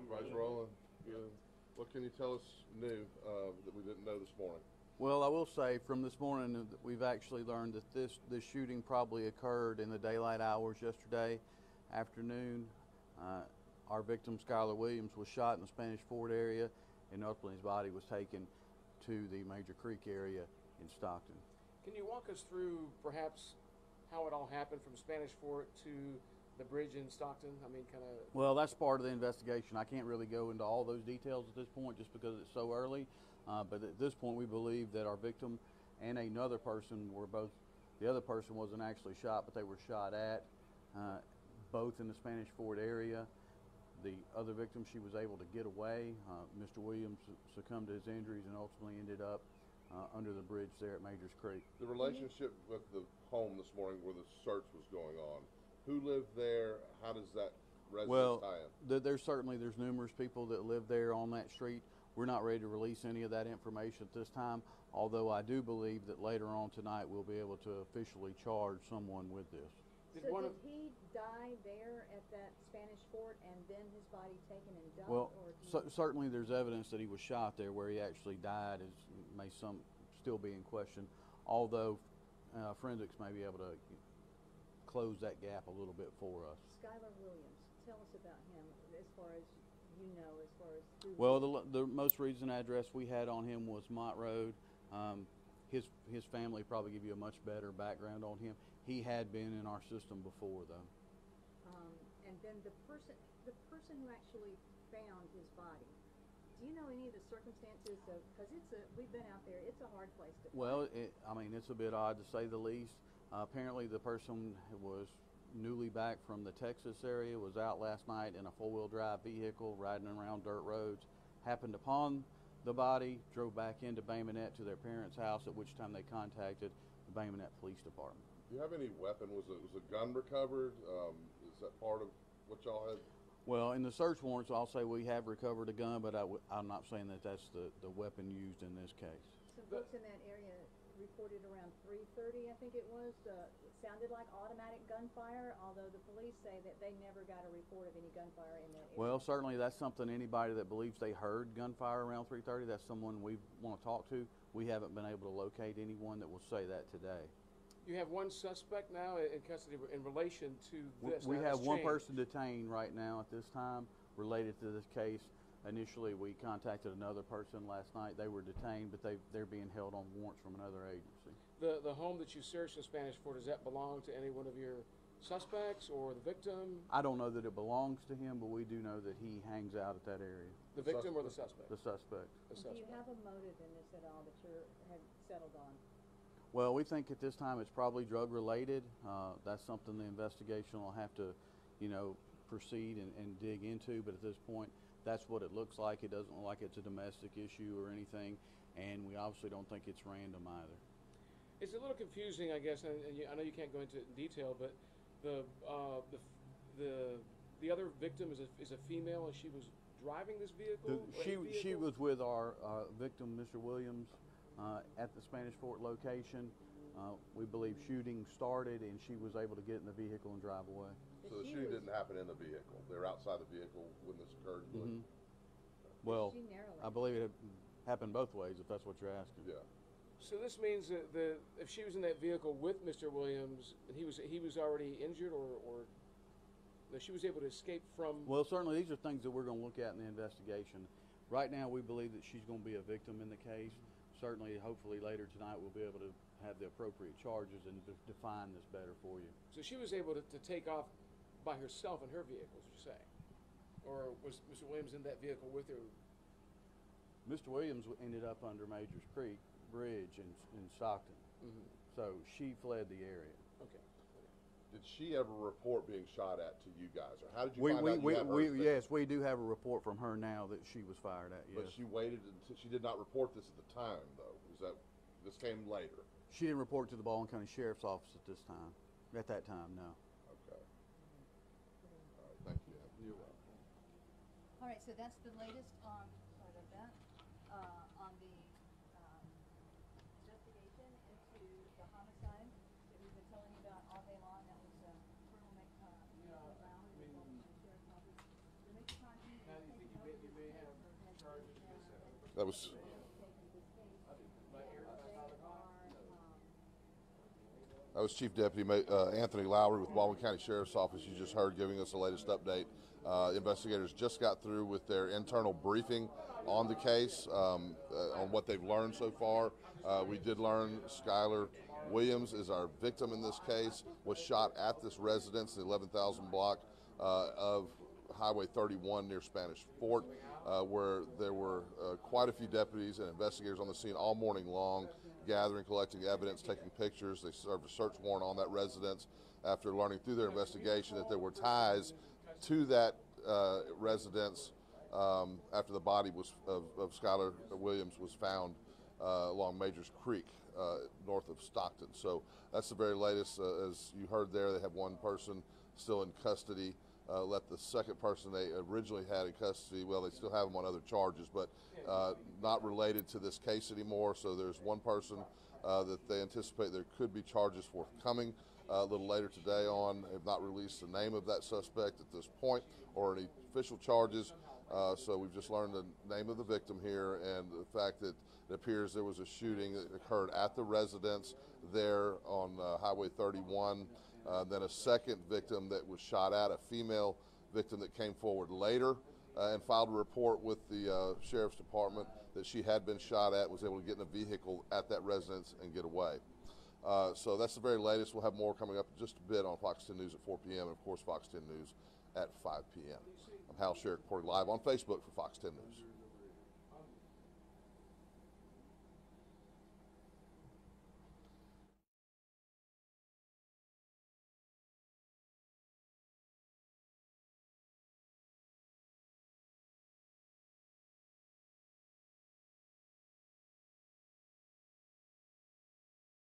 Everybody's rolling. Good. What can you tell us new that we didn't know this morning? Well, I will say from this morning that we've actually learned that this shooting probably occurred in the daylight hours yesterday afternoon. Our victim, Skylar Williams, was shot in the Spanish Fort area, and ultimately his body was taken to the Major Creek area in Stockton. Can you walk us through perhaps how it all happened from Spanish Fort to the bridge in Stockton? I mean, kind of. Well, that's part of the investigation. I can't really go into all those details at this point just because it's so early. But at this point, we believe that our victim and another person were both. The other person wasn't actually shot, but they were shot at, both in the Spanish Fort area. The other victim, she was able to get away. Mr. Williams succumbed to his injuries and ultimately ended up under the bridge there at Majors Creek. The relationship with the home this morning where the search was going on, who lived there? How does that residence tie in? There's numerous people that live there on that street. We're not ready to release any of that information at this time, although I do believe that later on tonight we'll be able to officially charge someone with this. So did he die there at that Spanish Fort and then his body taken and dumped? Well, certainly there's evidence that he was shot there. Where he actually died may still be in question, although forensics may be able to close that gap a little bit for us. Skylar Williams, tell us about him as far as you know, as far as who. Well, the most recent address we had on him was Mott Road. His family probably give you a much better background on him. He had been in our system before, though. And then the person who actually found his body. Do you know any of the circumstances of? Because we've been out there. It's a hard place to. Well, it's a bit odd to say the least. Apparently, the person was newly back from the Texas area. Was out last night in a four-wheel drive vehicle riding around dirt roads. Happened upon the body, drove back into Bay Minette to their parents' house, at which time they contacted the Bay Minette Police Department. Do you have any weapon? Was a gun recovered? Is that part of what y'all had? Well, in the search warrants, I'll say we have recovered a gun, but I'm not saying that that's the weapon used in this case. Some folks in that area reported around 3:30, I think it was. It sounded like automatic gunfire, although the police say that they never got a report of any gunfire in that area. Well, certainly that's something anybody that believes they heard gunfire around 3:30, that's someone we want to talk to. We haven't been able to locate anyone that will say that today. You have one suspect now in custody in relation to this. We have one person detained right now at this time related to this case. Initially, we contacted another person last night. They were detained, but they're being held on warrants from another agency. The home that you searched in Spanish Fort, does that belong to any one of your suspects or the victim? I don't know that it belongs to him, but we do know that he hangs out at that area. The victim or the suspect? The suspect. The suspect. Do you have a motive in this at all that you have settled on? Well, we think at this time it's probably drug related. That's something the investigation will have to, proceed and dig into. But at this point, that's what it looks like. It doesn't look like it's a domestic issue or anything, and we obviously don't think it's random either. It's a little confusing, I guess, and I know you can't go into detail, but the other victim is a female, and she was driving this vehicle. She was with our victim, Mr. Williams, at the Spanish Fort location. We believe shooting started, and she was able to get in the vehicle and drive away. So the shooting didn't happen in the vehicle. They were outside the vehicle when this occurred. Mm-hmm. Well, I believe it happened both ways, if that's what you're asking. Yeah. So this means that if she was in that vehicle with Mr. Williams, and he was already injured, or that she was able to escape from. Well, certainly these are things that we're going to look at in the investigation. Right now, we believe that she's going to be a victim in the case. Certainly, hopefully later tonight, we'll be able to have the appropriate charges and define this better for you. So she was able to take off by herself in her vehicle, as you say? Or was Mr. Williams in that vehicle with her? Mr. Williams ended up under Majors Creek Bridge in Stockton. Mm-hmm. So she fled the area. Okay. Did she ever report being shot at to you guys, or how did you find out? Yes, we do have a report from her now that she was fired at. Yes. But she waited until she did not report this at the time, though. This came later? She didn't report to the Baldwin County Sheriff's Office at this time. At that time, no. Okay. All right. Thank you. You're welcome. All right. So that's the latest on. Sorry about that. On the investigation into the homicide that we've been telling you about all day long. That was Colonel McBrown. The next time you That was Chief Deputy Anthony Lowry with Baldwin County Sheriff's Office. You just heard giving us the latest update. Investigators just got through with their internal briefing on the case, on what they've learned so far. We did learn Skylar Williams is our victim in this case, was shot at this residence, the 11,000 block of Highway 31 near Spanish Fort, where there were quite a few deputies and investigators on the scene all morning long, gathering, collecting evidence, taking pictures. They served a search warrant on that residence after learning through their investigation that there were ties to that residence after the body of Skylar Williams was found along Majors Creek, north of Stockton. So that's the very latest. As you heard there, they have one person still in custody. Let the second person they originally had in custody, well, they still have them on other charges, but not related to this case anymore. So there's one person that they anticipate there could be charges forthcoming a little later today on. Have not released the name of that suspect at this point or any official charges. So we've just learned the name of the victim here and the fact that it appears there was a shooting that occurred at the residence there on Highway 31. Then a second victim that was shot at, a female victim that came forward later and filed a report with the Sheriff's Department that she had been shot at, was able to get in a vehicle at that residence and get away. So that's the very latest. We'll have more coming up in just a bit on Fox 10 News at 4 p.m. and, of course, Fox 10 News at 5 p.m. I'm Hal Sherrick reporting live on Facebook for Fox 10 News.